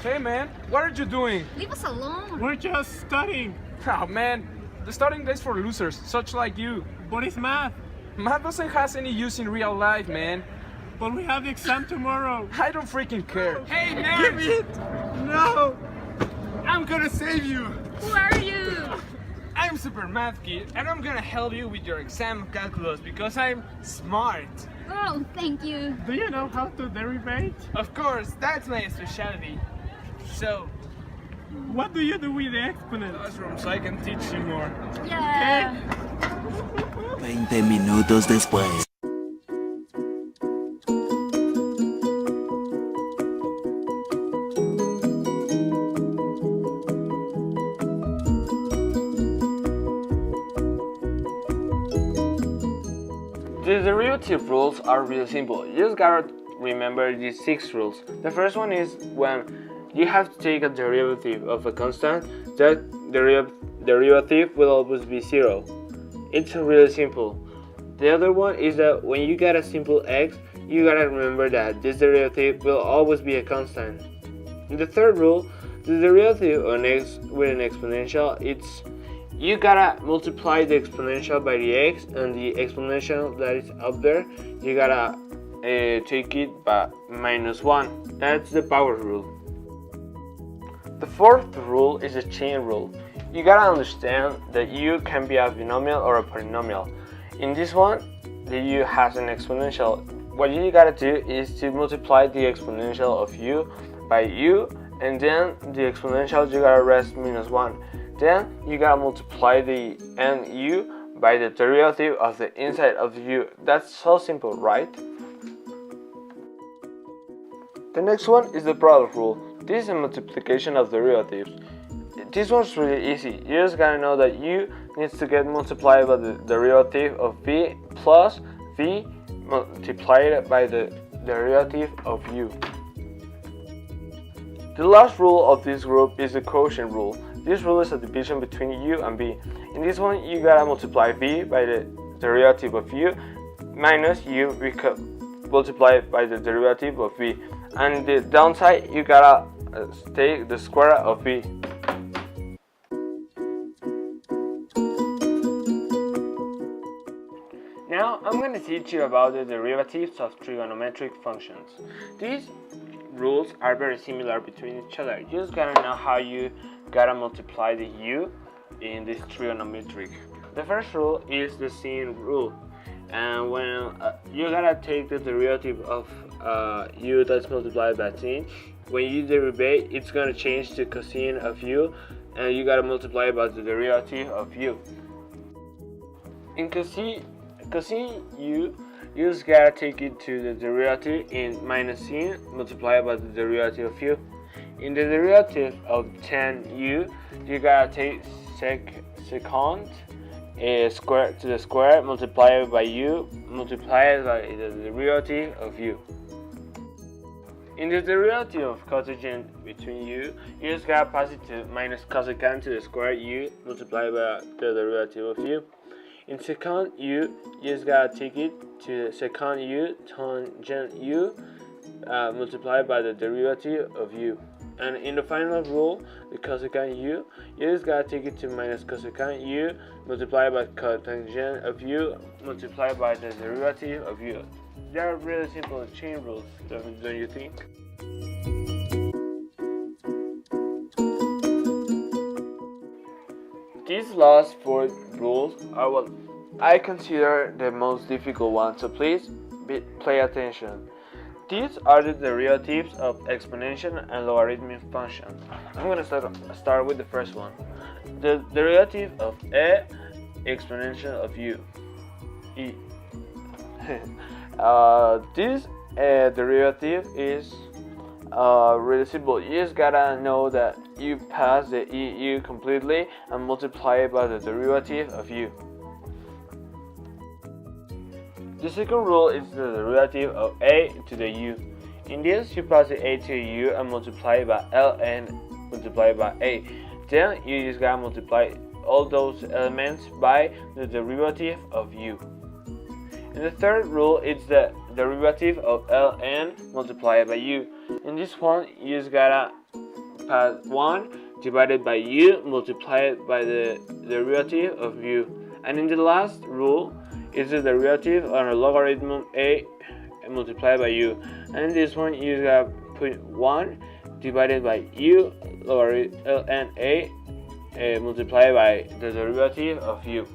Hey man, what are you doing? Leave us alone. We're just studying. Oh man, the studying days for losers, such like you. But it's math. Math doesn't have any use in real life, man. But we have the exam tomorrow. I don't freaking care. Hey man! Give me it! No! I'm gonna save you! Who are you? I'm Super MathKid and I'm gonna help you with your exam calculus because I'm smart. Oh, thank you. Do you know how to derivate? Of course, that's my specialty. So, what do you do with the exponent? Classroom, so I can teach you more. Yeah. 20 minutos después. The derivative rules are really simple. You just gotta remember these 6 rules. The first one is when you have to take a derivative of a constant, that derivative will always be 0. It's really simple. The other one is that when you get a simple x, you gotta remember that this derivative will always be a constant. In the third rule, the derivative on x with an exponential, you gotta multiply the exponential by the x, and the exponential that is up there, you gotta take it by -1. That's the power rule. The fourth rule is the chain rule. You gotta understand that u can be a binomial or a polynomial. In this one, the u has an exponential. What you gotta do is to multiply the exponential of u by u, and then the exponential you gotta rest -1. Then you gotta multiply the nu by the derivative of the inside of the u. That's so simple, right? The next one is the product rule. This is a multiplication of derivatives. This one's really easy. You just gotta know that u needs to get multiplied by the derivative of v plus v multiplied by the derivative of u. The last rule of this group is the quotient rule. This rule is a division between u and v. In this one, you gotta multiply v by the derivative of u minus u multiplied by the derivative of v. And the downside, you gotta take the square of v. Now I'm going to teach you about the derivatives of trigonometric functions. These rules are very similar between each other. You just gotta know how you gotta multiply the u in this trigonometric. The first rule is the sine rule, and when you gotta take the derivative of u that's multiplied by sine. When you derivate, it's gonna change to cosine of u, and you gotta multiply by the derivative of u. In cosine u, you just gotta take it to the derivative in minus sine multiplied by the derivative of u. In the derivative of tan u, you gotta take secant square to the square multiplied by u multiplied by the derivative of u. In the derivative of cotangent between u, you just gotta pass it to minus cosecant to the square u multiplied by the derivative of u. In secant u, you just gotta take it to secant u tangent u multiplied by the derivative of u. And in the final rule, the cosecant u, you just gotta take it to minus cosecant u multiplied by cotangent of u multiplied by the derivative of u. They are really simple chain rules, don't you think? These last 4 rules are what I consider the most difficult ones, so please pay attention. These are the derivatives of exponential and logarithmic functions. I'm going to start with the first one. The derivative of a exponential of u. E. This derivative is really simple. You just gotta know that you pass the EU completely and multiply it by the derivative of u. The second rule is the derivative of a to the u. In this, you pass the a to the u and multiply it by ln multiplied by a. Then you just gotta multiply all those elements by the derivative of u. And the third rule is the derivative of ln multiplied by u. In this one, you just gotta path 1 divided by u multiplied by the derivative of u. And in the last rule is the derivative on a logarithm a multiplied by u. And in this one you have 1 divided by u logarithm and a multiplied by the derivative of u.